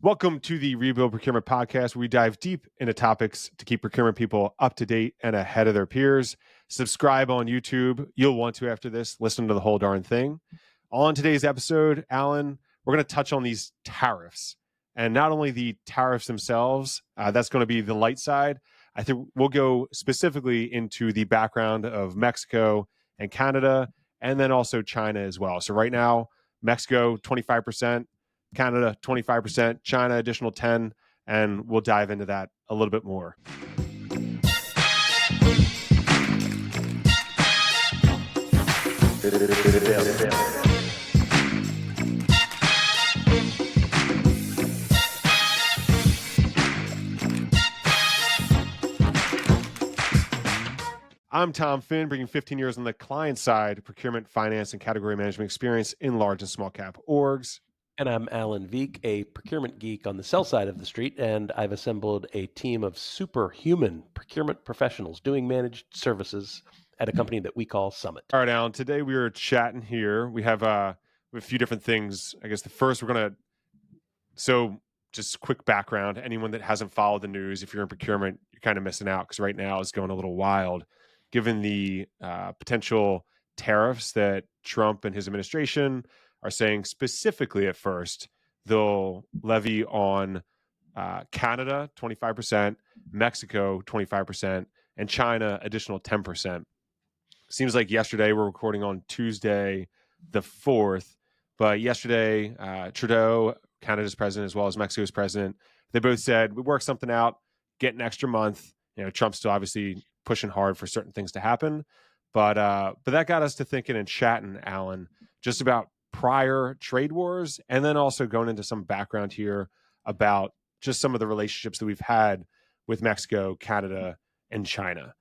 Welcome to the Rebuild Procurement podcast, where we dive deep into topics to keep procurement people up to date and ahead of their peers. Subscribe on YouTube. You'll want to after this. Listen to the whole darn thing. On today's episode, Alan, we're going to touch on these tariffs. And not only the tariffs themselves, that's going to be the light side. I think we'll go specifically into the background of Mexico and Canada, and then also China as well. So right now, Mexico, 25%. Canada, 25%, China, additional 10%, and we'll dive into that a little bit more. I'm Tom Finn, bringing 15 years on the client side, procurement, finance, and category management experience in large and small cap orgs. And I'm Alan Veek, a procurement geek on the sell side of the street, and I've assembled a team of superhuman procurement professionals doing managed services at a company that we call Summit. All right, Alan, today we are chatting here. We have a few different things. I guess the first so just quick background. Anyone that hasn't followed the news, if you're in procurement, you're kind of missing out because right now it's going a little wild, given the potential tariffs that Trump and his administration are saying specifically at first they'll levy on Canada 25%, Mexico 25%, and China additional 10%. Seems like yesterday, we're recording on Tuesday the 4th, but yesterday Trudeau, Canada's president, as well as Mexico's president, they both said we work something out, get an extra month. Trump's still obviously pushing hard for certain things to happen, but that got us to thinking and chatting, Alan, just about prior trade wars, and then also going into some background here about just some of the relationships that we've had with Mexico, Canada, and China.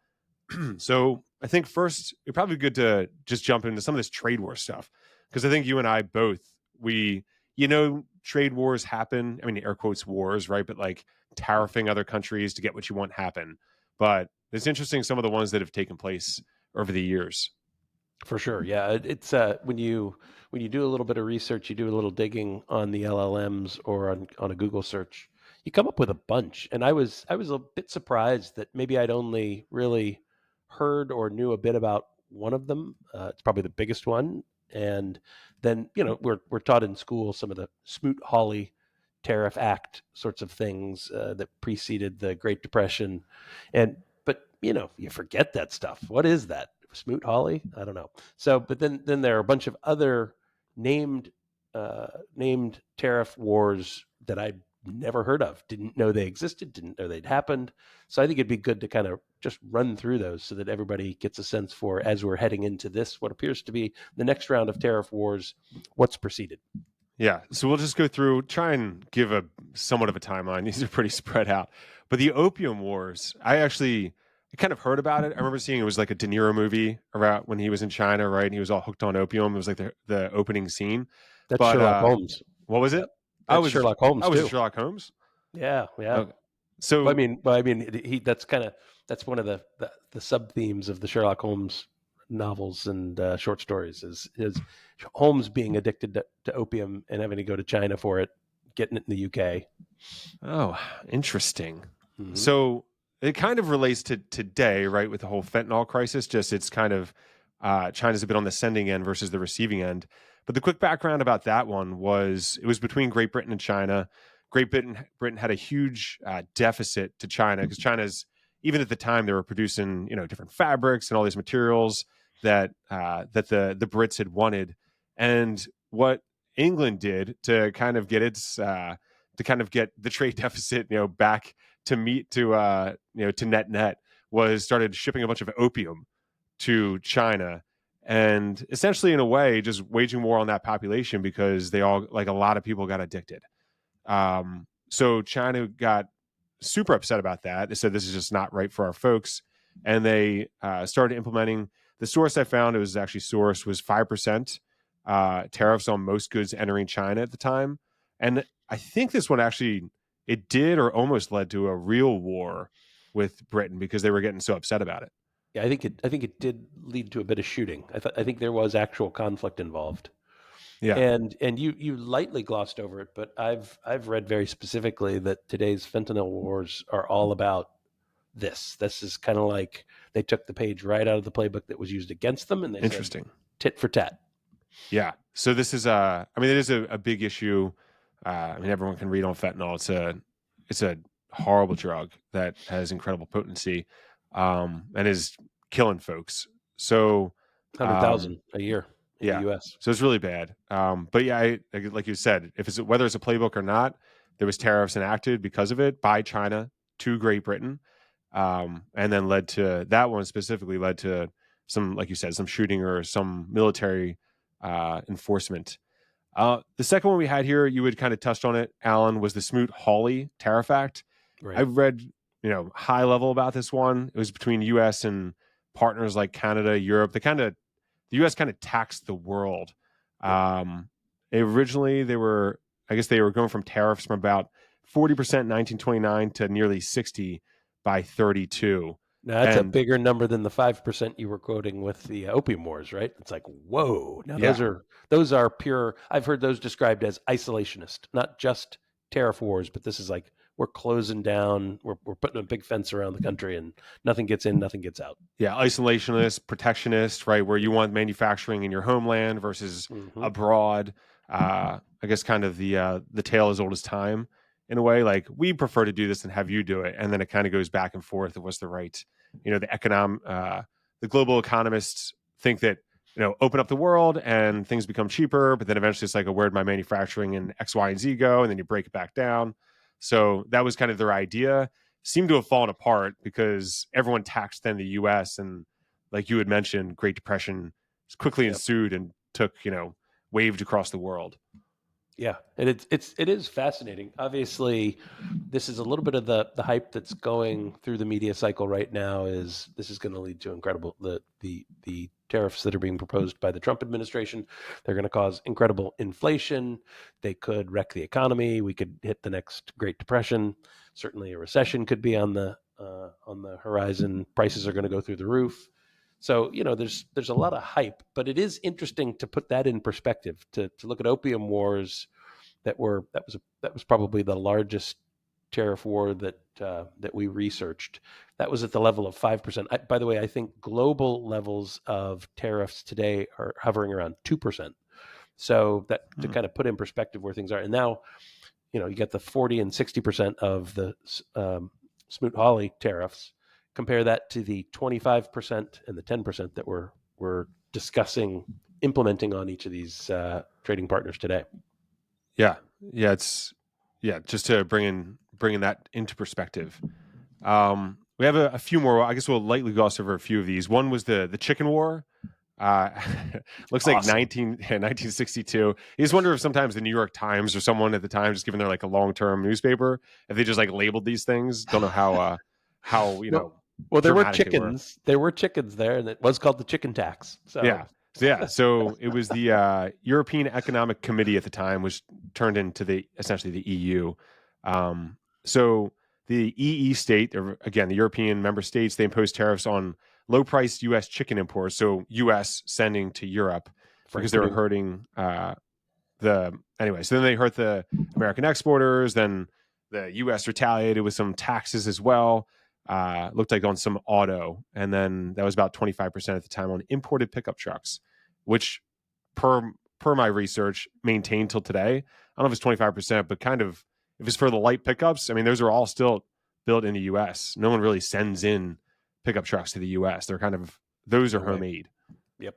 So I think first, it'd probably be good to just jump into some of this trade war stuff, because I think you and I both, trade wars happen. I mean, air quotes wars, right? But like tariffing other countries to get what you want happen. But it's interesting some of the ones that have taken place over the years. For sure, yeah. It's when you do a little bit of research, you do a little digging on the LLMs or on a Google search, you come up with a bunch. And I was a bit surprised that maybe I'd only really heard or knew a bit about one of them. It's probably the biggest one. And then we're taught in school some of the Smoot-Hawley Tariff Act sorts of things that preceded the Great Depression, but you forget that stuff. What is that? Smoot-Hawley? I don't know. So, but then there are a bunch of other named tariff wars that I'd never heard of, didn't know they existed, didn't know they'd happened. So I think it'd be good to kind of just run through those so that everybody gets a sense for, as we're heading into this, what appears to be the next round of tariff wars, what's preceded. Yeah, so we'll just go through, try and give a somewhat of a timeline. These are pretty spread out. But the Opium Wars, I kind of heard about it. I remember seeing it was like a De Niro movie around when he was in China, right? And he was all hooked on opium. It was like the opening scene. That's Sherlock Holmes. What was it? That's Sherlock Holmes. Was it Sherlock Holmes? Yeah. Okay. So that's one of the sub themes of the Sherlock Holmes novels and short stories is Holmes being addicted to opium and having to go to China for it, getting it in the UK. Oh, interesting. Mm-hmm. So it kind of relates to today, right, with the whole fentanyl crisis. Just it's kind of China's a bit on the sending end versus the receiving end. But the quick background about that one was it was between Great Britain and China. Great Britain had a huge deficit to China because China's, even at the time, they were producing different fabrics and all these materials that the Brits had wanted. And what England did to kind of get the trade deficit back to net was started shipping a bunch of opium to China, and essentially in a way just waging war on that population because they all, like, a lot of people got addicted. So China got super upset about that. They said this is just not right for our folks, and they started implementing. The source I found, was 5% tariffs on most goods entering China at the time, and I think this one actually, it did or almost led to a real war with Britain because they were getting so upset about it. Yeah, I think it did lead to a bit of shooting. I think there was actual conflict involved. Yeah, And you lightly glossed over it, but I've read very specifically that today's fentanyl wars are all about this. This is kind of like they took the page right out of the playbook that was used against them, and they said interesting. tit for tat. Yeah. So this is I mean, it is a big issue. I mean, everyone can read on fentanyl. It's a horrible drug that has incredible potency, and is killing folks. So, Hundred um, thousand a year in the yeah. U.S. So it's really bad. But yeah, like you said, if it's whether it's a playbook or not, there was tariffs enacted because of it by China to Great Britain, and then led to that one specifically led to some, like you said, some shooting or some military enforcement. The second one we had here, you had kind of touched on it, Alan, was the Smoot-Hawley Tariff Act. Right. I've read, high level about this one. It was between U.S. and partners like Canada, Europe. The U.S. kind of taxed the world. Yep. Originally, I guess they were going from tariffs from about 40% in 1929 to nearly 60 by 32. Now that's a And bigger number than the 5% you were quoting with the Opium Wars, right? It's like, whoa. Now yeah, those are pure. I've heard those described as isolationist, not just tariff wars, but this is like we're closing down, we're putting a big fence around the country, and nothing gets in, nothing gets out. yeah, isolationist, protectionist, right? Where you want manufacturing in your homeland versus Hmm. abroad. I guess kind of the tale as old as time in a way. Like we prefer to do this and have you do it, and then it kind of goes back and forth of what's the right. The global economists think that open up the world and things become cheaper, but then eventually it's like, where'd my manufacturing and X, Y, and Z go, and then you break it back down. So that was kind of their idea. Seemed to have fallen apart because everyone taxed then the U.S. and, like you had mentioned, Great Depression quickly Yep. ensued and took waved across the world. Yeah, and it is fascinating. Obviously, this is a little bit of the hype that's going through the media cycle right now. Is this is going to lead to incredible the tariffs that are being proposed by the Trump administration? They're going to cause incredible inflation. They could wreck the economy. We could hit the next Great Depression. Certainly, a recession could be on the horizon. Prices are going to go through the roof. So there's a lot of hype, but it is interesting to put that in perspective. To look at Opium Wars, that was probably the largest tariff war that we researched. That was at the level of 5%. By the way, I think global levels of tariffs today are hovering around 2%. So that to Hmm. kind of put in perspective where things are, and now you get the 40 and 60% of the Smoot-Hawley tariffs. Compare that to the 25% and the 10% that we're discussing implementing on each of these trading partners today. Yeah, yeah, just to bringing that into perspective. We have a few more. I guess we'll lightly gloss over a few of these. One was the chicken war. Uh, looks like Awesome. 1962. You just wonder if sometimes the New York Times or someone at the time, just given they're like a long term newspaper, if they just like labeled these things. Don't know how Well, well, there were dramatic they were. chickens. There were chickens there, and it was called the chicken tax. So Yeah. So it was the European Economic Committee at the time, which turned into essentially the EU. So the EE state, or again, the European member states, they imposed tariffs on low-priced U.S. chicken imports. So U.S. sending to Europe Frank because they were Purdue. hurting anyway. So then they hurt the American exporters. Then the U.S. retaliated with some taxes as well. Looked like on some auto, and then that was about 25% at the time on imported pickup trucks, which per my research maintained till today. I don't know if it's 25%, but kind of if it's for the light pickups, I mean those are all still built in the U.S. No one really sends in pickup trucks to the U.S. Those are No way. homemade. Yep.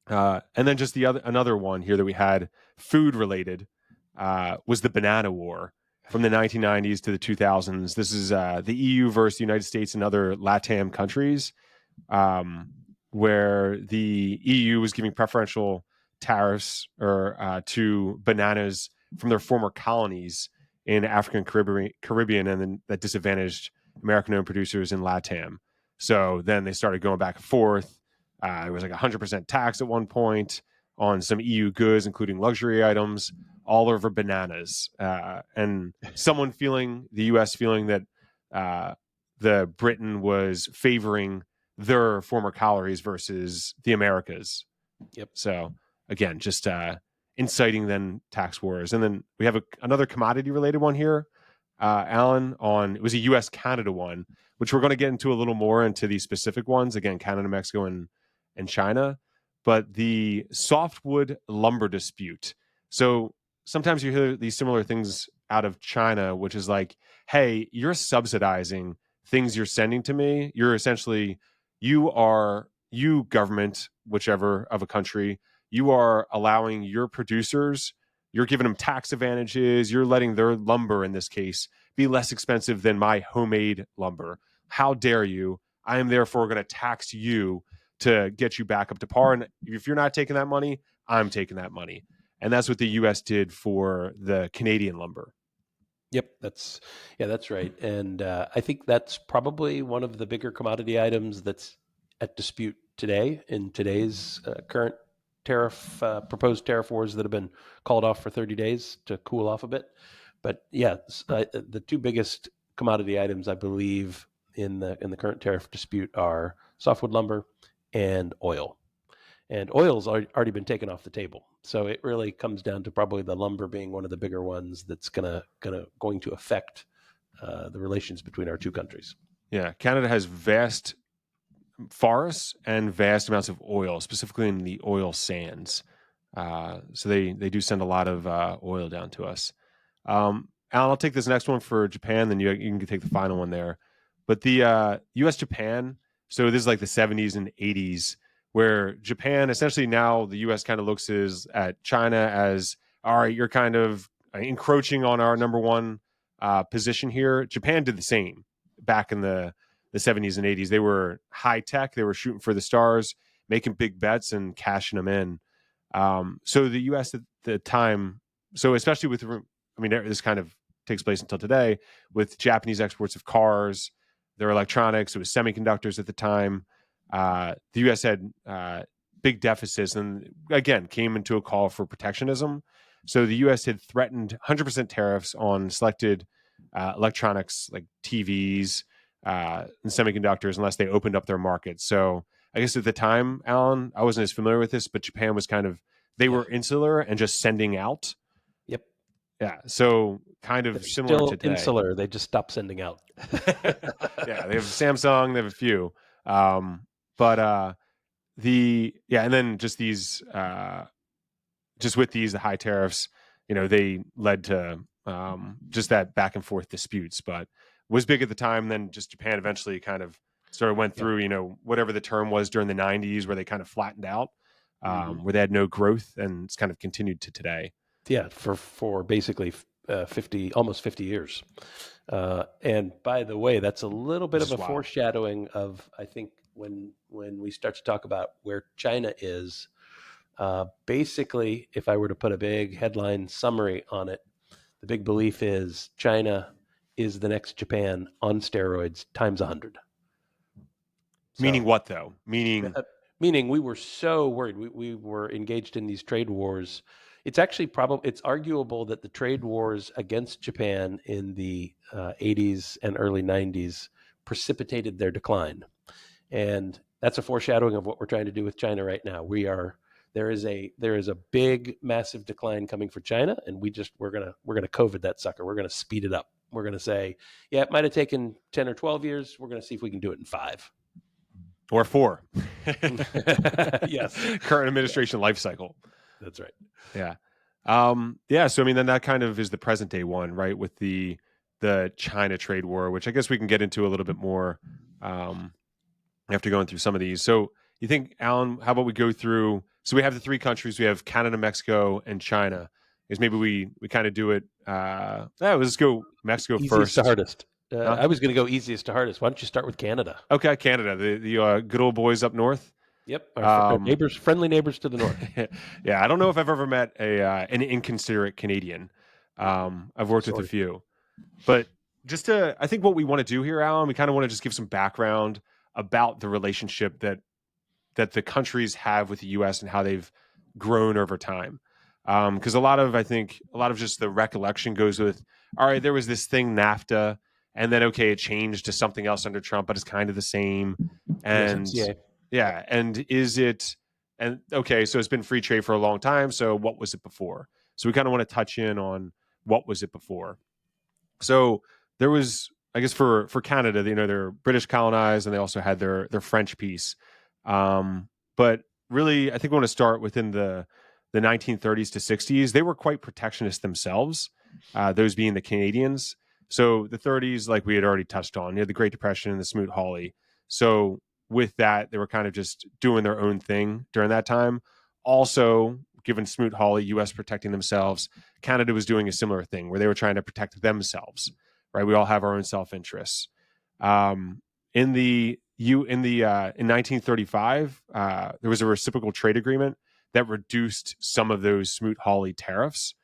And then just another one here that we had food related was the banana war from the 1990s to the 2000s. This is the EU versus the United States and other LATAM countries, where the EU was giving preferential tariffs or to bananas from their former colonies in African Caribbean, and then that disadvantaged American-owned producers in LATAM. So then they started going back and forth. It was like 100% tax at one point on some EU goods, including luxury items, all over bananas. And the U.S. feeling that the Britain was favoring their former colonies versus the Americas. Yep. So again, just inciting then tax wars. And then we have another commodity related one here, Alan. It was a U.S. Canada one, which we're going to get into a little more into these specific ones. Again, Canada, Mexico, and China. But the softwood lumber dispute. So sometimes you hear these similar things out of China, which is like, hey, you're subsidizing things you're sending to me. You're essentially, you government, whichever of a country, you are allowing your producers, you're giving them tax advantages, you're letting their lumber in this case be less expensive than my homemade lumber. How dare you? I am therefore going to tax you to get you back up to par. And if you're not taking that money, I'm taking that money. And that's what the US did for the Canadian lumber. Yep, that's right. And I think that's probably one of the bigger commodity items that's at dispute today in today's current proposed tariff wars that have been called off for 30 days to cool off a bit. But yeah, the two biggest commodity items I believe in the current tariff dispute are softwood lumber and oil. And oil's already been taken off the table. So it really comes down to probably the lumber being one of the bigger ones that's going to affect the relations between our two countries. Yeah, Canada has vast forests and vast amounts of oil, specifically in the oil sands. So they do send a lot of oil down to us. Alan, I'll take this next one for Japan, then you can take the final one there. But the U.S. Japan, so this is like the 70s and 80s, where Japan, essentially now the U.S. kind of looks at China as, all right, you're kind of encroaching on our number one position here. Japan did the same back in the 70s and 80s. They were high tech. They were shooting for the stars, making big bets and cashing them in. So the U.S. at the time, so especially with, I mean, this kind of takes place until today with Japanese exports of cars, their electronics, it was semiconductors at the time. The U.S. had big deficits and, again, came into a call for protectionism. So the U.S. had threatened 100% tariffs on selected electronics like TVs and semiconductors unless they opened up their markets. So I guess at the time, Alan, I wasn't as familiar with this, but Japan was they were insular and just sending out. Yep. Yeah. So kind of They're similar still today. Insular. They just stopped sending out. Yeah. They have Samsung. They have a few. But and then just these, just with the high tariffs, they led to just that back and forth disputes, but was big at the time. Then just Japan eventually kind of went through, whatever the term was during the 90s where they kind of flattened out, where they had no growth, and it's kind of continued to today. Yeah. For basically almost 50 years. And by the way, that's a little bit of a foreshadowing of, I think, when we start to talk about where China is. Basically, if I were to put a big headline summary on it, the big belief is China is the next Japan on steroids times 100. Meaning what, though? Meaning we were so worried. We were engaged in these trade wars. It's actually it's arguable that the trade wars against Japan in the 80s and early 90s precipitated their decline. And that's a foreshadowing of what we're trying to do with China right now. There is a big, massive decline coming for China, and we're gonna COVID that sucker. We're gonna speed it up. We're gonna say, yeah, it might have taken 10 or 12 years. We're gonna see if we can do it in 5 or 4. Yes, current administration life cycle. That's right. Yeah. So I mean, then that kind of is the present day one, right? With the China trade war, which I guess we can get into a little bit more after going through some of these. So you think, Alan, how about we go through? So we have the 3 countries. We have Canada, Mexico, and China. Is maybe we kind of do it. Let's go Mexico Easiest first. to hardest. I was going to go easiest to hardest. Why don't you start with Canada? Okay, Canada, the good old boys up north. Yep, our neighbors, friendly neighbors to the north. Yeah, I don't know if I've ever met an inconsiderate Canadian. I've worked with a few, but I think what we want to do here, Alan, we kind of want to just give some background about the relationship that the countries have with the U.S. and how they've grown over time. Because a lot of just the recollection goes with, all right, there was this thing NAFTA, and then it changed to something else under Trump, but it's kind of the same. And USMCA. yeah, and is it And okay, so it's been free trade for a long time. So what was it before? So we kind of want to touch in on what was it before. So there was, I guess, for Canada, they're British colonized, and they also had their French piece. But really, I think we want to start within the 1930s to 60s. They were quite protectionist themselves. Those being the Canadians. So the 30s, like we had already touched on, you had the Great Depression and the Smoot-Hawley. So with that, they were kind of just doing their own thing during that time. Also, given Smoot-Hawley, U.S. protecting themselves, Canada was doing a similar thing where they were trying to protect themselves. Right, we all have our own self interests. In 1935, there was a reciprocal trade agreement that reduced some of those Smoot-Hawley tariffs,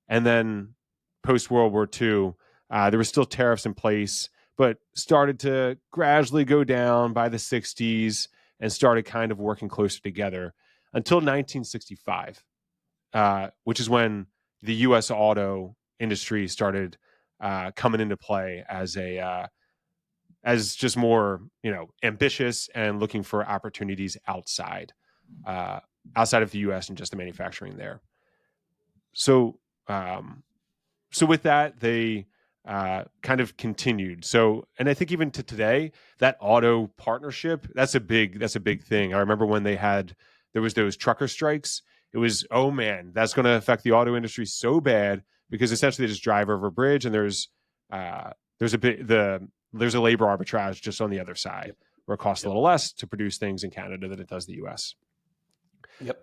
and then post World War II, there were still tariffs in place, but started to gradually go down by the 60s and started kind of working closer together until 1965, which is when the U.S. auto industry started coming into play as just more ambitious and looking for opportunities outside of the U.S. and just the manufacturing there. So so with that, they kind of continued. So, and I think even to today, that auto partnership, that's a big thing. I remember when there was those trucker strikes. It was, oh man, that's going to affect the auto industry so bad, because essentially they just drive over a bridge, and there's a labor arbitrage just on the other side, Yep. where it costs a Yep. little less to produce things in Canada than it does the U.S. Yep.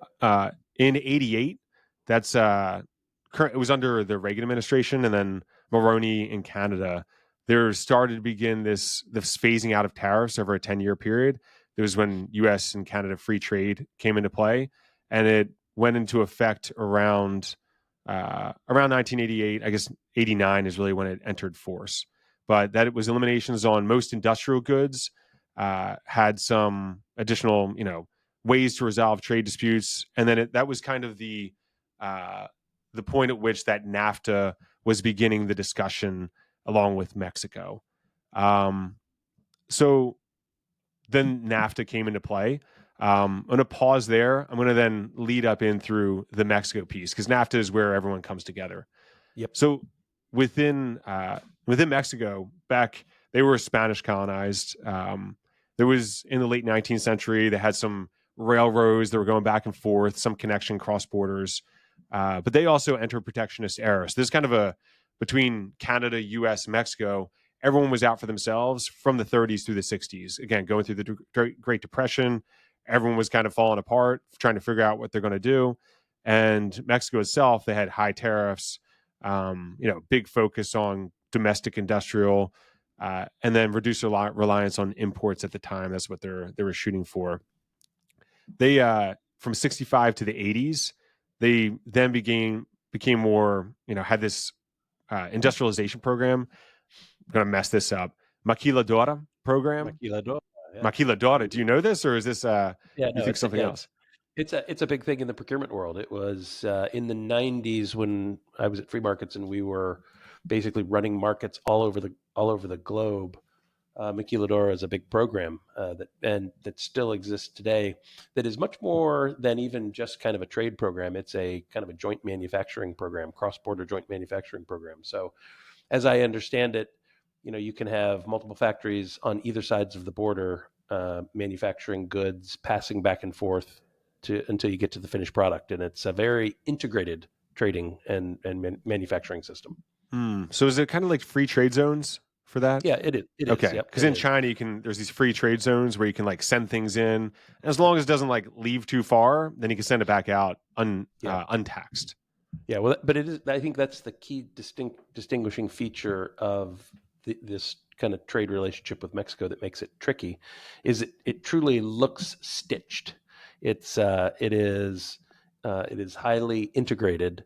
In '88, that's it was under the Reagan administration, and then Mulroney in Canada. There started to begin this phasing out of tariffs over a 10-year period. It was when U.S. and Canada free trade came into play, and it went into effect around 1988. I guess 89 is really when it entered force. But that it was eliminations on most industrial goods, had some additional, ways to resolve trade disputes, and then that was kind of the point at which that NAFTA was beginning the discussion along with Mexico. So then NAFTA came into play. I'm going to pause there. I'm going to then lead up in through the Mexico piece, because NAFTA is where everyone comes together. Yep. So within Mexico, they were Spanish colonized. There was, in the late 19th century, they had some railroads that were going back and forth, some connection cross borders. But they also entered protectionist era. So this is kind of between Canada, U.S., Mexico. Everyone was out for themselves from the 30s through the 60s. Again, going through the Great Depression, everyone was kind of falling apart, trying to figure out what they're going to do. And Mexico itself, they had high tariffs, big focus on domestic industrial, and then reduce reliance on imports at the time. That's what they were shooting for. They from 65 to the 80s, they then became more, had this industrialization program. I'm going to mess this up. Maquiladora program. Maquiladora. Yeah. Maquiladora. Do you know this, or is this you think something else? It's a big thing in the procurement world. It was in the 90s when I was at Free Markets, and we were basically running markets all over the globe. Maquiladora is a big program that still exists today, that is much more than even just kind of a trade program. It's a kind of a joint manufacturing program, cross-border joint manufacturing program. So as I understand it, you can have multiple factories on either sides of the border manufacturing goods, passing back and forth until you get to the finished product. And it's a very integrated trading and manufacturing system. So is it kind of like free trade zones for that? Yeah, it is. It okay. is. Yep, because in China, there's these free trade zones where you can like send things in, and as long as it doesn't like leave too far, then you can send it back out untaxed. Yeah, well, but it is. I think that's the key distinguishing feature of this kind of trade relationship with Mexico that makes it tricky, is it truly looks stitched. It is highly integrated.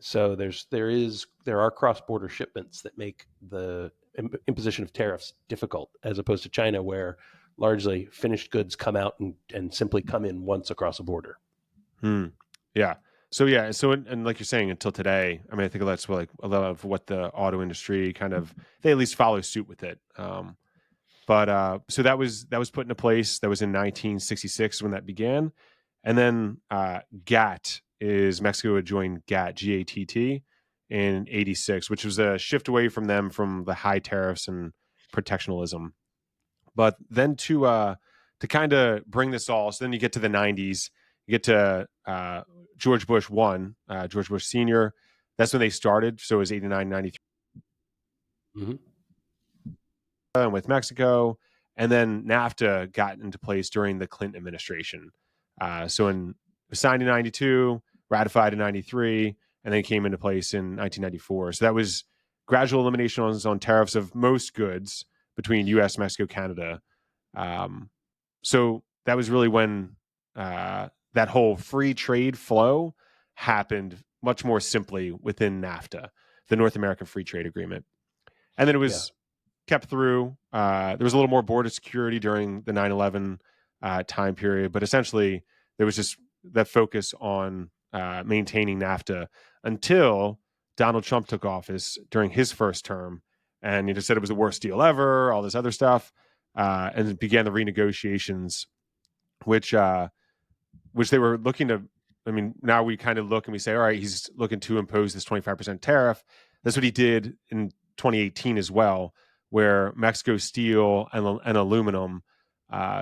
So there are cross-border shipments that make the imposition of tariffs difficult, as opposed to China, where largely finished goods come out and simply come in once across a border. Yeah. So and like you're saying, until today, I mean, I think that's like a lot of what the auto industry they at least follow suit with it. But so that was put into place. That was in 1966 when that began, And then GATT is Mexico had joined GATT, GATT, in '86, which was a shift away from them from the high tariffs and protectionism. But then to kind of bring this all, so then you get to the '90s, you get to George Bush one, George Bush Senior. That's when they started. So it was '89, '93 Mm-hmm. with Mexico, and then NAFTA got into place during the Clinton administration. So in it was signed in '92, ratified in '93, and then came into place in 1994. So that was gradual elimination on tariffs of most goods between U.S., Mexico, Canada. So that was really when that whole free trade flow happened much more simply within NAFTA, the North American Free Trade Agreement. And then it Yeah. was kept through. There was a little more border security during the 9/11 time period, but essentially there was just that focus on maintaining NAFTA until Donald Trump took office during his first term, and he just said it was the worst deal ever, all this other stuff, and began the renegotiations, which which they were looking to. I mean, now we kind of look and we say, all right, he's looking to impose this 25% tariff. That's what he did in 2018 as well, where Mexico steel and aluminum,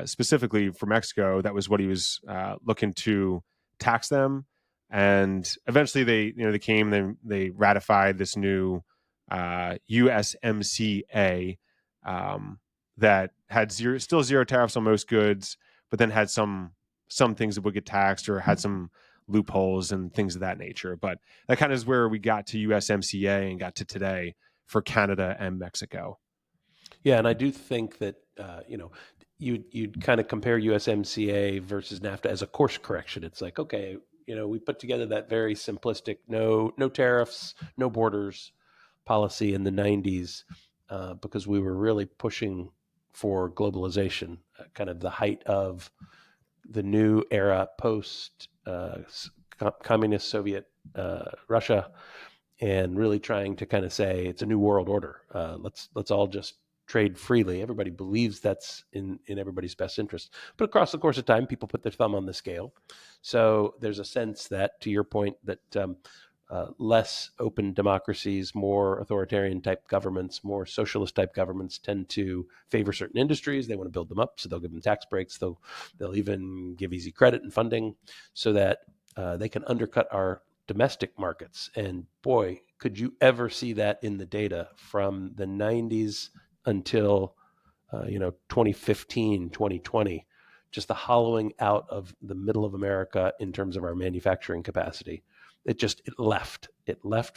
specifically for Mexico, that was what he was looking to tax them. And eventually, they came, they ratified this new USMCA that had still zero tariffs on most goods, but then had some things that would get taxed or had some loopholes and things of that nature. But that kind of is where we got to USMCA and got to today for Canada and Mexico. Yeah, and I do think that you'd kind of compare USMCA versus NAFTA as a course correction. It's like, okay, we put together that very simplistic no tariffs, no borders policy in the '90s because we were really pushing for globalization, kind of the height of the new era post communist Soviet Russia, and really trying to kind of say it's a new world order. Let's all just trade freely. Everybody believes that's in everybody's best interest. But across the course of time, people put their thumb on the scale. So there's a sense that, to your point, that less open democracies, more authoritarian type governments, more socialist type governments tend to favor certain industries. They want to build them up, so they'll give them tax breaks. They'll even give easy credit and funding so that they can undercut our domestic markets. And boy, could you ever see that in the data from the '90s until 2015, 2020, just the hollowing out of the middle of America in terms of our manufacturing capacity. It left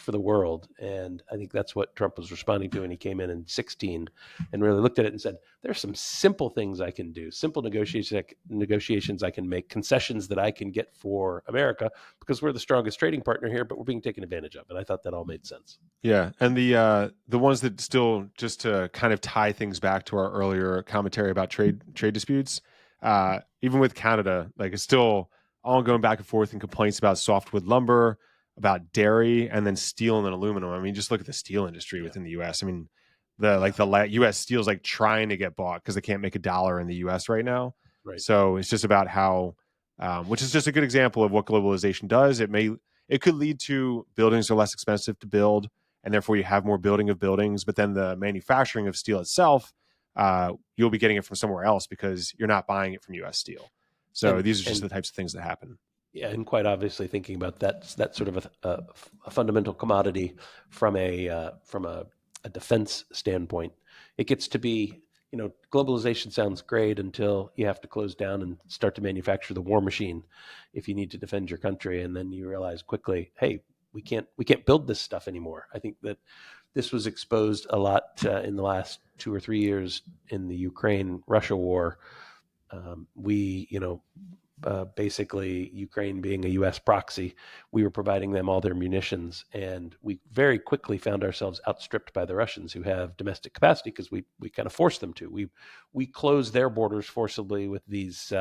for the world. And I think that's what Trump was responding to when he came in '16 and really looked at it and said, there's some simple things I can do, simple negotiations I can make, concessions that I can get for America because we're the strongest trading partner here, but we're being taken advantage of. And I thought that all made sense. Yeah, and the ones that still, just to kind of tie things back to our earlier commentary about trade disputes, even with Canada, like it's still all going back and forth in complaints about softwood lumber, about dairy, and then steel and then aluminum. I mean, just look at the steel industry within the U.S. I mean, the U.S. steel is like trying to get bought because they can't make a dollar in the U.S. right now. Right. So it's just about how, which is just a good example of what globalization does. It could lead to buildings are less expensive to build, and therefore you have more building of buildings. But then the manufacturing of steel itself, you'll be getting it from somewhere else because you're not buying it from U.S. Steel. So these are just the types of things that happen. Yeah, and quite obviously thinking about that sort of a fundamental commodity from a defense standpoint, it gets to be, globalization sounds great until you have to close down and start to manufacture the war machine if you need to defend your country, and then you realize quickly, hey, we can't build this stuff anymore. I think that this was exposed a lot in the last 2 or 3 years in the Ukraine-Russia war. Basically Ukraine being a U.S. proxy, we were providing them all their munitions, and we very quickly found ourselves outstripped by the Russians, who have domestic capacity because we kind of forced them to. We closed their borders forcibly with these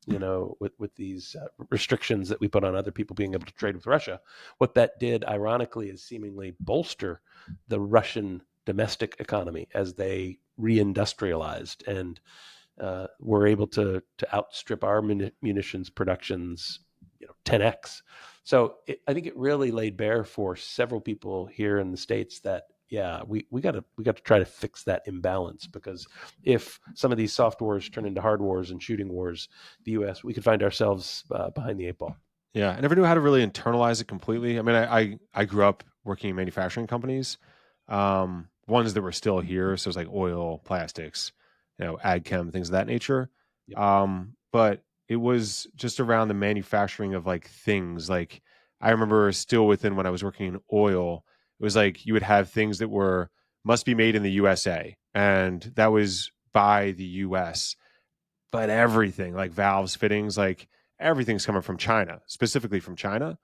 with these restrictions that we put on other people being able to trade with Russia. What that did, ironically, is seemingly bolster the Russian domestic economy as they reindustrialized. And we're able to outstrip our munitions productions, 10x. So I think it really laid bare for several people here in the States that, yeah, we got to try to fix that imbalance, because if some of these soft wars turn into hard wars and shooting wars, the U.S., we could find ourselves behind the eight ball. Yeah, I never knew how to really internalize it completely. I mean, I grew up working in manufacturing companies, ones that were still here, so it's like oil, plastics, ag chem, things of that nature. Yep. But it was just around the manufacturing of like things. Like I remember still within when I was working in oil, it was like you would have things that were must be made in the USA, and that was by the US, but everything like valves, fittings, like everything's coming from China, specifically from China.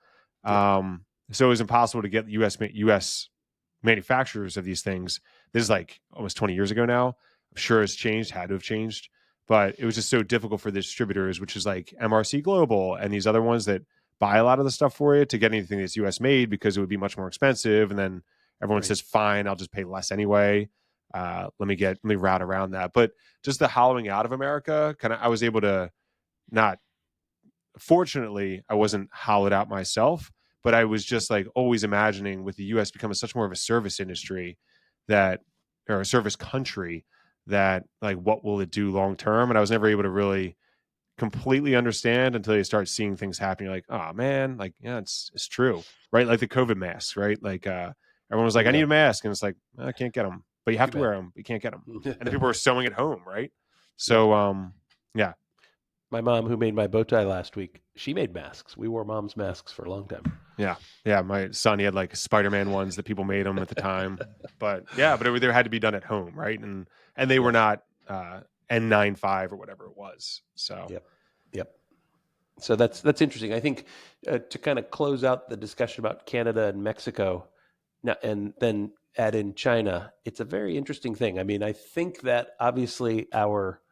Yep. So it was impossible to get US manufacturers of these things. This is like almost 20 years ago now. I'm sure it's changed, had to have changed, but it was just so difficult for the distributors, which is like MRC Global and these other ones that buy a lot of the stuff for you, to get anything that's US made, because it would be much more expensive. And then everyone Right. says, fine, I'll just pay less anyway. Let me route around that. But just the hollowing out of America, I was able to not, fortunately, I wasn't hollowed out myself, but I was just like always imagining with the US becoming such more of a service industry that, or a service country, that like, what will it do long term? And I was never able to really completely understand until you start seeing things happen. You're like, oh man, like, yeah, it's true. Right. Like the COVID masks, right? Like, everyone was like, I need Bingo. a mask. And it's like, I can't get them, but you have Too to bad. wear them. You can't get them. And then people were sewing at home. Right. Yep. So, yeah. My mom, who made my bow tie last week, she made masks. We wore mom's masks for a long time. Yeah. Yeah. My son, he had like Spider-Man ones that people made them at the time, but yeah, but they had to be done at home. Right. And they were Yes. not, N95 or whatever it was. So, Yep. Yep. So that's interesting. I think to kind of close out the discussion about Canada and Mexico, now, and then add in China, it's a very interesting thing. I mean, I think that obviously our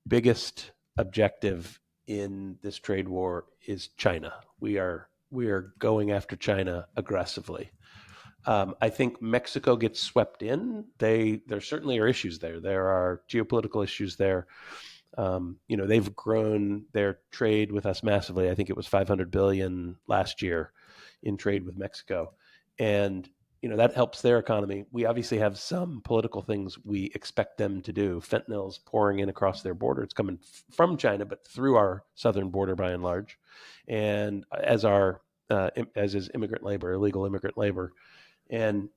biggest objective in this trade war is China. We are going after China aggressively. I think Mexico gets swept in. There certainly are issues there. There are geopolitical issues there. They've grown their trade with us massively. I think it was 500 billion last year in trade with Mexico, and that helps their economy. We obviously have some political things we expect them to do. Fentanyl's pouring in across their border. It's coming from China, but through our southern border by and large, and as is immigrant labor, illegal immigrant labor. And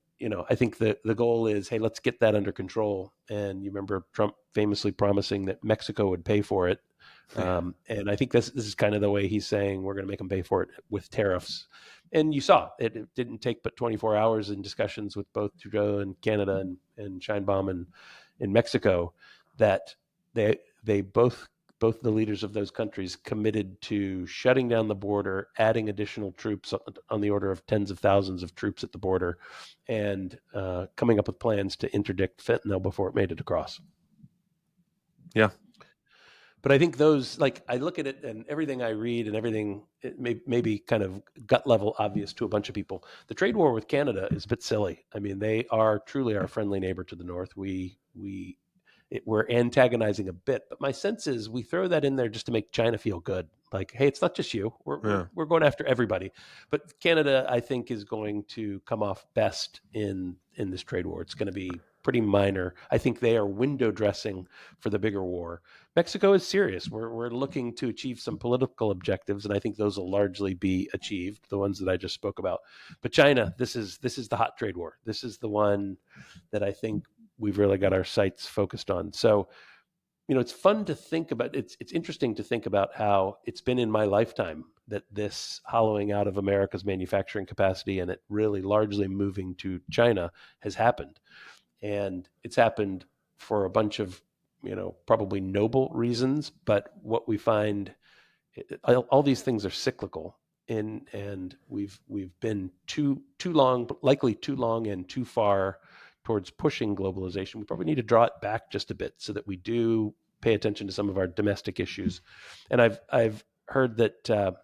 I think the goal is, hey, let's get that under control. And you remember Trump famously promising that Mexico would pay for it. And I think this is kind of the way he's saying we're going to make them pay for it with tariffs. And you saw it didn't take but 24 hours in discussions with both Trudeau in Canada and Sheinbaum in Mexico that they both the leaders of those countries committed to shutting down the border, adding additional troops on the order of tens of thousands of troops at the border, and coming up with plans to interdict fentanyl before it made it across. yeah. But I think those, like, I look at it and everything I read and everything, it may be kind of gut level obvious to a bunch of people. The trade war with Canada is a bit silly. I mean, they are truly our friendly neighbor to the north. We're antagonizing a bit, but my sense is we throw that in there just to make China feel good. Like, hey, it's not just you. We're going after everybody. But Canada, I think, is going to come off best in this trade war. It's going to be pretty minor. I think they are window dressing for the bigger war. Mexico is serious. We're looking to achieve some political objectives, and I think those will largely be achieved, the ones that I just spoke about. But China, this is the hot trade war. This is the one that I think we've really got our sights focused on. So, it's fun to think about. It's interesting to think about how it's been in my lifetime that this hollowing out of America's manufacturing capacity and it really largely moving to China has happened. And it's happened for a bunch of, probably noble reasons. But what we find, all these things are cyclical. And we've been too long, likely too long and too far towards pushing globalization. We probably need to draw it back just a bit so that we do pay attention to some of our domestic issues. And I've heard that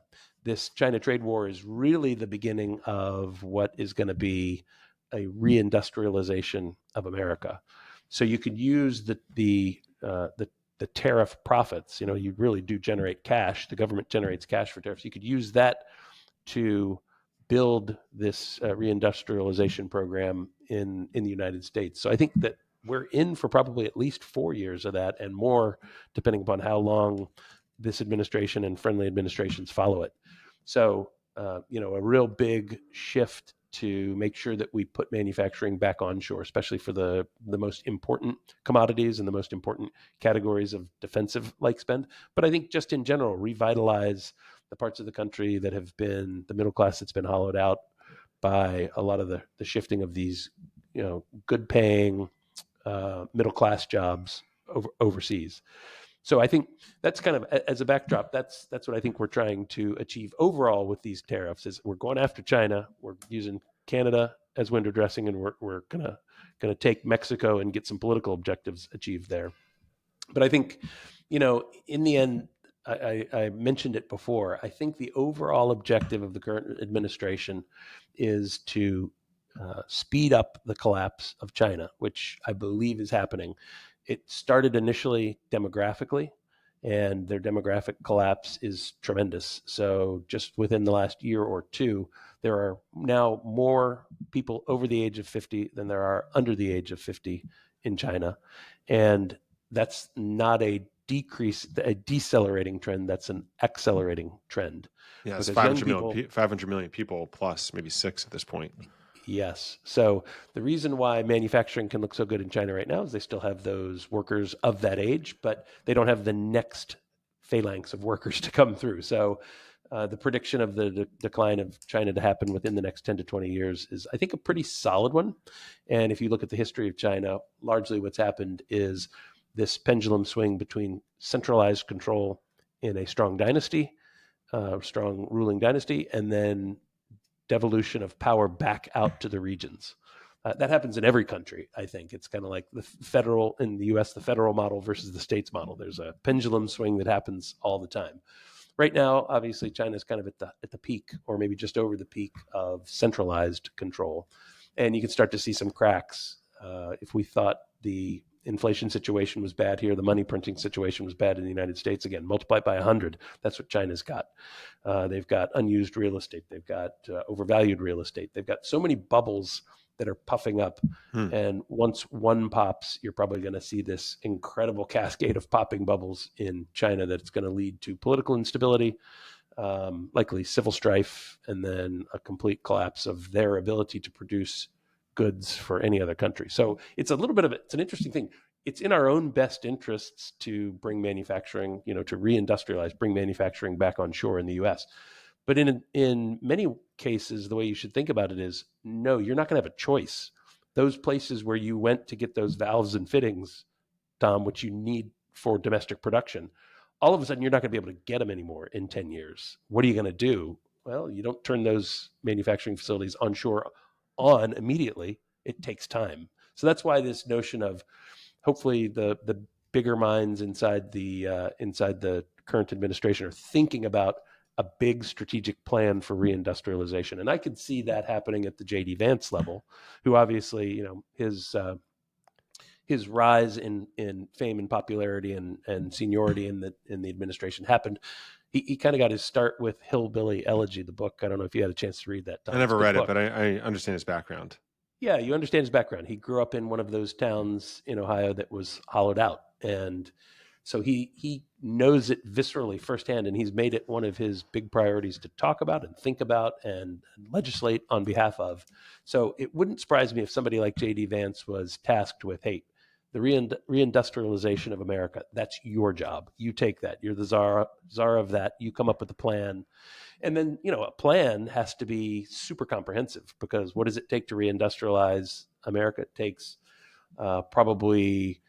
this China trade war is really the beginning of what is going to be a reindustrialization of America. So you could use the the tariff profits, you really do generate cash. The government generates cash for tariffs. You could use that to build this reindustrialization program in the United States. So I think that we're in for probably at least 4 years of that and more, depending upon how long this administration and friendly administrations follow it. So, a real big shift to make sure that we put manufacturing back onshore, especially for the most important commodities and the most important categories of defensive like spend. But I think just in general, revitalize the parts of the country that have been the middle class that's been hollowed out by a lot of the shifting of these, good paying middle class jobs overseas. So I think that's kind of as a backdrop. That's what I think we're trying to achieve overall with these tariffs. Is we're going after China. We're using Canada as window dressing, and we're gonna take Mexico and get some political objectives achieved there. But I think, in the end, I mentioned it before. I think the overall objective of the current administration is to speed up the collapse of China, which I believe is happening. It started initially demographically, and their demographic collapse is tremendous. So just within the last year or two, there are now more people over the age of 50 than there are under the age of 50 in China. And that's not a decelerating trend. That's an accelerating trend. Yeah, it's Because young 500 million people plus maybe 6 at this point. Yes. So the reason why manufacturing can look so good in China right now is they still have those workers of that age, but they don't have the next phalanx of workers to come through. So the prediction of the decline of China to happen within the next 10 to 20 years is, I think, a pretty solid one. And if you look at the history of China, largely what's happened is this pendulum swing between centralized control in a strong dynasty, strong ruling dynasty, and then devolution of power back out to the regions. That happens in every country, I think. It's kind of like the federal, in the U.S., the federal model versus the states model. There's a pendulum swing that happens all the time. Right now, obviously, China's kind of at the peak, or maybe just over the peak of centralized control. And you can start to see some cracks. If we thought the inflation situation was bad here, the money printing situation was bad in the United States, again, multiply it by 100. That's what China's got. They've got unused real estate. They've got overvalued real estate. They've got so many bubbles that are puffing up. And once one pops, you're probably going to see this incredible cascade of popping bubbles in China that's going to lead to political instability, likely civil strife, and then a complete collapse of their ability to produce goods for any other country. So it's a little bit of it's an interesting thing. It's in our own best interests to bring manufacturing, to reindustrialize, bring manufacturing back on shore in the U.S. But in many cases, the way you should think about it is, no, you're not going to have a choice. Those places where you went to get those valves and fittings, Tom, which you need for domestic production, all of a sudden you're not going to be able to get them anymore in 10 years. What are you going to do? Well, you don't turn those manufacturing facilities onshore on immediately. It takes time. So that's why this notion of hopefully the bigger minds inside the current administration are thinking about a big strategic plan for reindustrialization. And I could see that happening at the J.D. Vance level, who obviously, his rise in fame and popularity and seniority in the administration happened. He kind of got his start with Hillbilly Elegy, the book. I don't know if you had a chance to read that, Tom. I never read it, but I understand his background. Yeah, you understand his background. He grew up in one of those towns in Ohio that was hollowed out. And so he knows it viscerally firsthand, and he's made it one of his big priorities to talk about and think about and legislate on behalf of. So it wouldn't surprise me if somebody like J.D. Vance was tasked with, hey, the reindustrialization of America, that's your job. You take that. You're the czar of that. You come up with a plan. And then, a plan has to be super comprehensive, because what does it take to reindustrialize America? It takes probably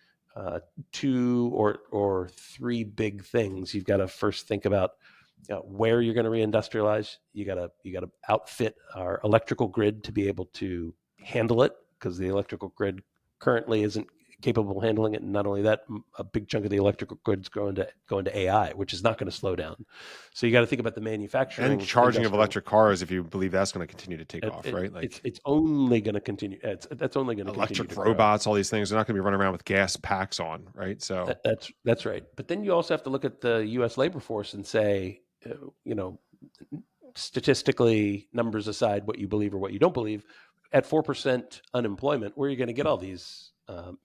2 or 3 big things. You've got to first think about where you're going to reindustrialize. You got to outfit our electrical grid to be able to handle it, because the electrical grid currently isn't capable of handling it. And not only that, a big chunk of the electrical goods go into AI, which is not going to slow down. So you got to think about the And manufacturing charging of industrial. electric cars, if you believe that's going to continue to take off, right? Like It's only going to continue. That's only going to continue to electric grow. robots, all these things, they're not going to be running around with gas packs on, right? So That's right. But then you also have to look at the U.S. labor force and say, you know, statistically, numbers aside, what you believe or what you don't believe, at 4% unemployment, where are you going to get all these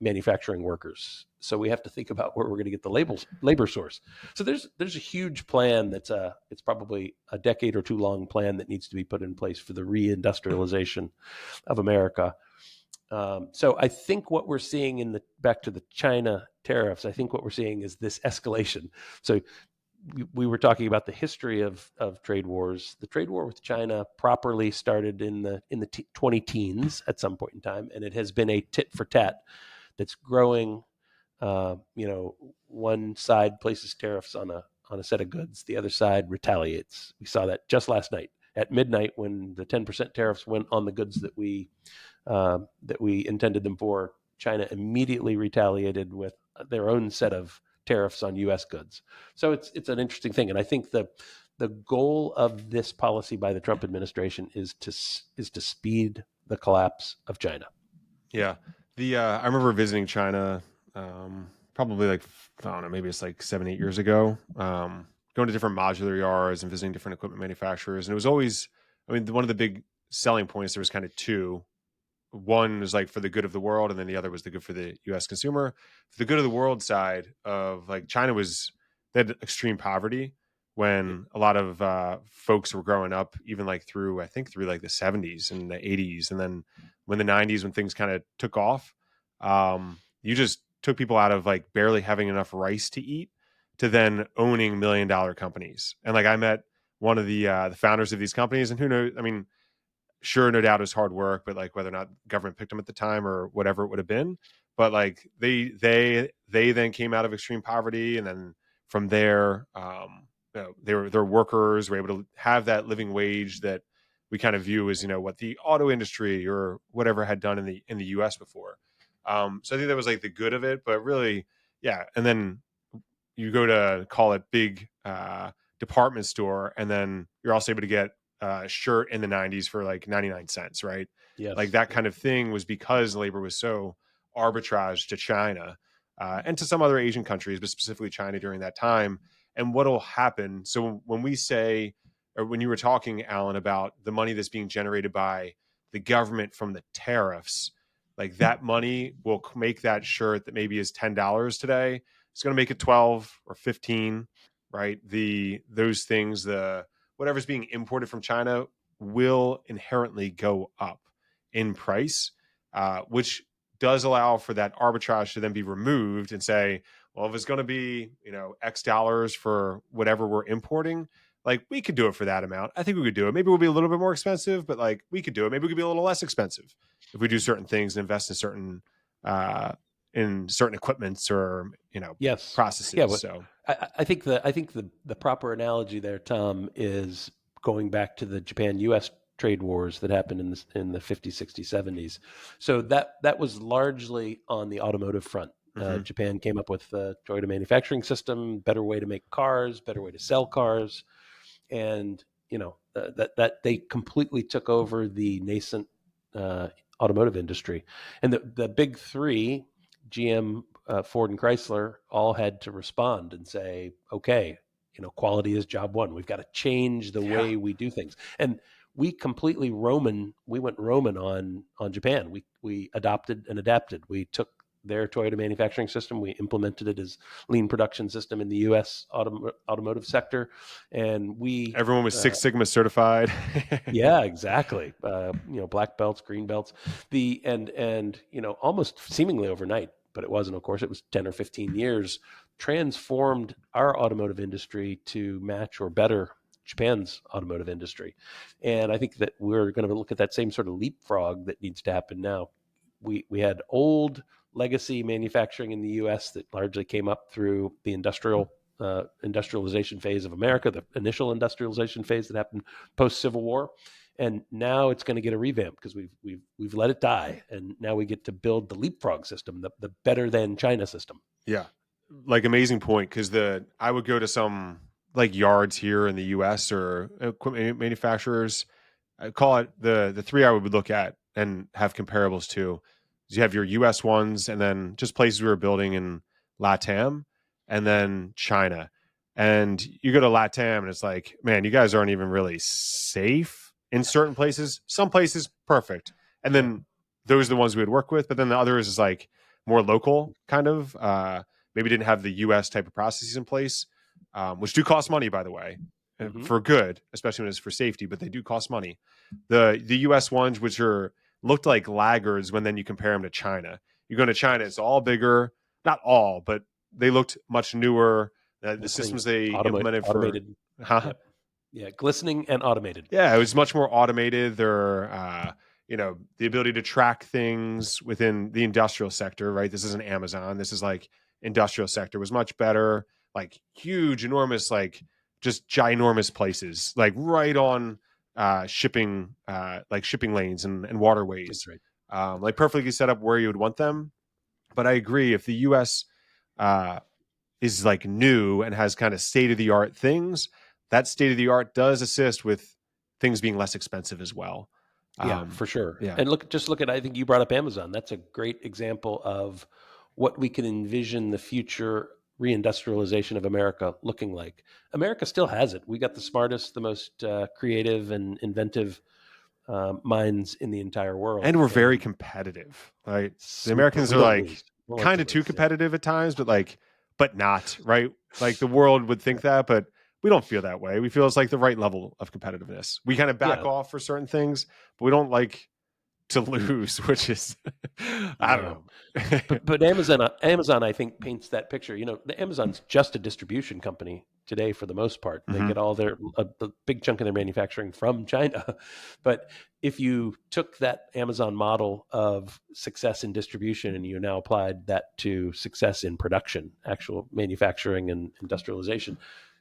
manufacturing workers? So we have to think about where we're going to get the labor source. So there's a huge plan it's probably a decade or two long plan that needs to be put in place for the reindustrialization of America. So I think what we're seeing back to the China tariffs, I think what we're seeing is this escalation. So we were talking about the history of trade wars. The trade war with China properly started in the 20 teens at some point in time, and it has been a tit for tat that's growing. One side places tariffs on a set of goods, the other side retaliates. We saw that just last night at midnight when the 10% tariffs went on the goods that we intended them for. China immediately retaliated with their own set of tariffs on U.S. goods. So it's an interesting thing, and I think the goal of this policy by the Trump administration is to speed the collapse of China. yeah, I remember visiting China, probably like I don't know, maybe it's like 7, 8 years ago. Going to different modular yards and visiting different equipment manufacturers, and it was always, I mean, one of the big selling points, there was kind of two. One was like for the good of the world, and then the other was the good for the U.S. consumer. For the good of the world side of like China they had extreme poverty when a lot of folks were growing up, even like through like the 70s and the 80s, and then when the 90s, when things kind of took off, you just took people out of like barely having enough rice to eat to then owning $1 million companies. And like I met one of the founders of these companies, and who knows? I mean, sure, no doubt it was hard work, but like whether or not government picked them at the time or whatever it would have been, but like they then came out of extreme poverty, and then from there, their workers were able to have that living wage that we kind of view as what the auto industry or whatever had done in the U.S. before. So I think that was like the good of it, but really, yeah. And then you go to call it big department store, and then you're also able to get shirt in the 90s for like 99 cents, right? Yes. Like that kind of thing was because labor was so arbitrage to China and to some other Asian countries, but specifically China during that time. And what'll happen? So when we say, or when you were talking, Alan, about the money that's being generated by the government from the tariffs, like that money will make that shirt that maybe is $10 today. It's going to make it 12 or 15, right? Those things, whatever's being imported from China will inherently go up in price, which does allow for that arbitrage to then be removed and say, well, if it's going to be, X dollars for whatever we're importing, like we could do it for that amount. I think we could do it. Maybe we'll be a little bit more expensive, but like we could do it. Maybe we could be a little less expensive if we do certain things and invest in certain equipments or, Yes. processes. Yeah, but So I think the proper analogy there, Tom, is going back to the Japan-U.S. trade wars that happened in the 50s, 60s, 70s. So that was largely on the automotive front. Japan came up with the Toyota manufacturing system, better way to make cars, better way to sell cars, and that they completely took over the nascent automotive industry, and the big three, GM, Ford, and Chrysler, all had to respond and say, okay, quality is job one. We've got to change the way we do things. And we went Roman on Japan. We adopted and adapted. We took their Toyota manufacturing system, we implemented it as lean production system in the U.S. automotive sector, and everyone was Six Sigma certified. yeah, exactly. Black belts, green belts, and almost seemingly overnight, but it wasn't. Of course, it was 10 or 15 years. Transformed our automotive industry to match or better Japan's automotive industry, and I think that we're going to look at that same sort of leapfrog that needs to happen now. We had old legacy manufacturing in the U.S. that largely came up through the industrialization phase of America, the initial industrialization phase that happened post-Civil War. And now it's going to get a revamp because we've let it die, and now we get to build the leapfrog system, the better than China system. Yeah, like amazing point, because I would go to some like yards here in the U.S. or equipment manufacturers. I call it the three I would look at and have comparables to. You have your U.S. ones, and then just places we were building in LATAM, and then China. And you go to LATAM, and it's like, man, you guys aren't even really safe in certain places. Some places, perfect. And then those are the ones we would work with. But then the others is like more local, kind of. Maybe didn't have the U.S. type of processes in place, which do cost money, by the way, for good, especially when it's for safety. But they do cost money. The U.S. ones, which looked like laggards when then you compare them to China. You go to China, it's all bigger. Not all, but they looked much newer. The systems they implemented automated. Yep. Yeah, glistening and automated. Yeah, it was much more automated. They're, the ability to track things within the industrial sector, right? This isn't Amazon. This is like industrial sector was much better. Like huge, enormous, like just ginormous places, like right on shipping lanes and waterways. That's right. Like perfectly set up where you would want them. But I agree, if the U.S. Is like new and has kind of state of the art things, that state of the art does assist with things being less expensive as well. Yeah, for sure. Yeah. And look at, I think you brought up Amazon. That's a great example of what we can envision the future reindustrialization of America looking like. America still has it. We got the smartest, the most creative and inventive minds in the entire world. And we're very competitive, right? The Americans are like kind of too competitive at times, but not, right? Like the world would think that, but we don't feel that way. We feel it's like the right level of competitiveness. We kind of back off for certain things, but we don't like to lose, which is, I don't know. but Amazon, I think, paints that picture. The Amazon's just a distribution company today for the most part. They get all a big chunk of their manufacturing from China. But if you took that Amazon model of success in distribution and you now applied that to success in production, actual manufacturing and industrialization,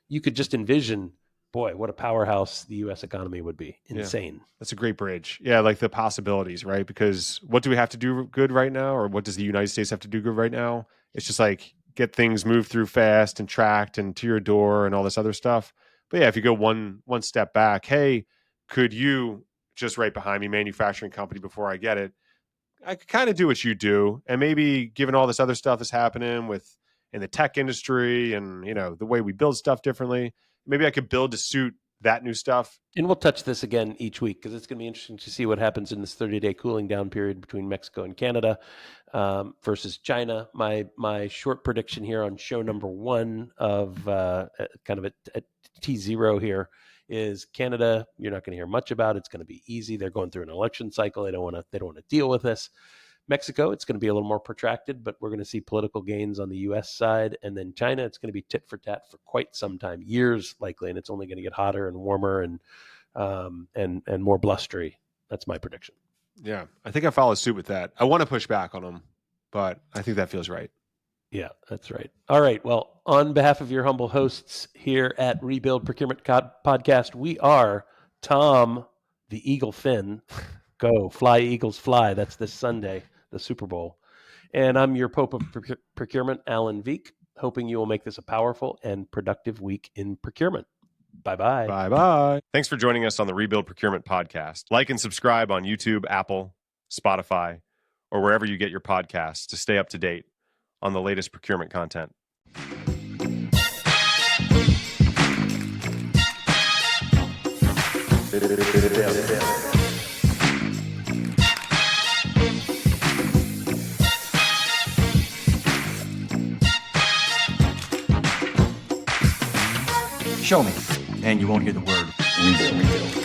you could just envision, boy, what a powerhouse the U.S. economy would be. Insane. Yeah, that's a great bridge. Yeah, like the possibilities, right? Because what do we have to do good right now? Or what does the United States have to do good right now? It's just like get things moved through fast and tracked and to your door and all this other stuff. But yeah, if you go one step back, hey, could you, just right behind me, manufacturing company, before I get it, I could kind of do what you do. And maybe given all this other stuff that's happening in the tech industry and, the way we build stuff differently, maybe I could build to suit that new stuff. And we'll touch this again each week because it's going to be interesting to see what happens in this 30-day cooling down period between Mexico and Canada versus China. My short prediction here on show number 1 of kind of a T0 here is Canada. You're not going to hear much about. It's going to be easy. They're going through an election cycle. They don't want to deal with this. Mexico, it's going to be a little more protracted, but we're going to see political gains on the U.S. side. And then China, it's going to be tit for tat for quite some time, years likely, and it's only going to get hotter and warmer and more blustery. That's my prediction. Yeah, I think I follow suit with that. I want to push back on them, but I think that feels right. Yeah, that's right. All right. Well, on behalf of your humble hosts here at Rebuild Procurement Podcast, we are Tom, the Eagle Finn. Go, fly, Eagles, fly. That's this Sunday, the Super Bowl. And I'm your Pope of Procurement, Alan Veek, hoping you will make this a powerful and productive week in procurement. Bye-bye. Bye-bye. Thanks for joining us on the Rebuild Procurement Podcast. Like and subscribe on YouTube, Apple, Spotify, or wherever you get your podcasts to stay up to date on the latest procurement content. Show me, and you won't hear the word rebuild.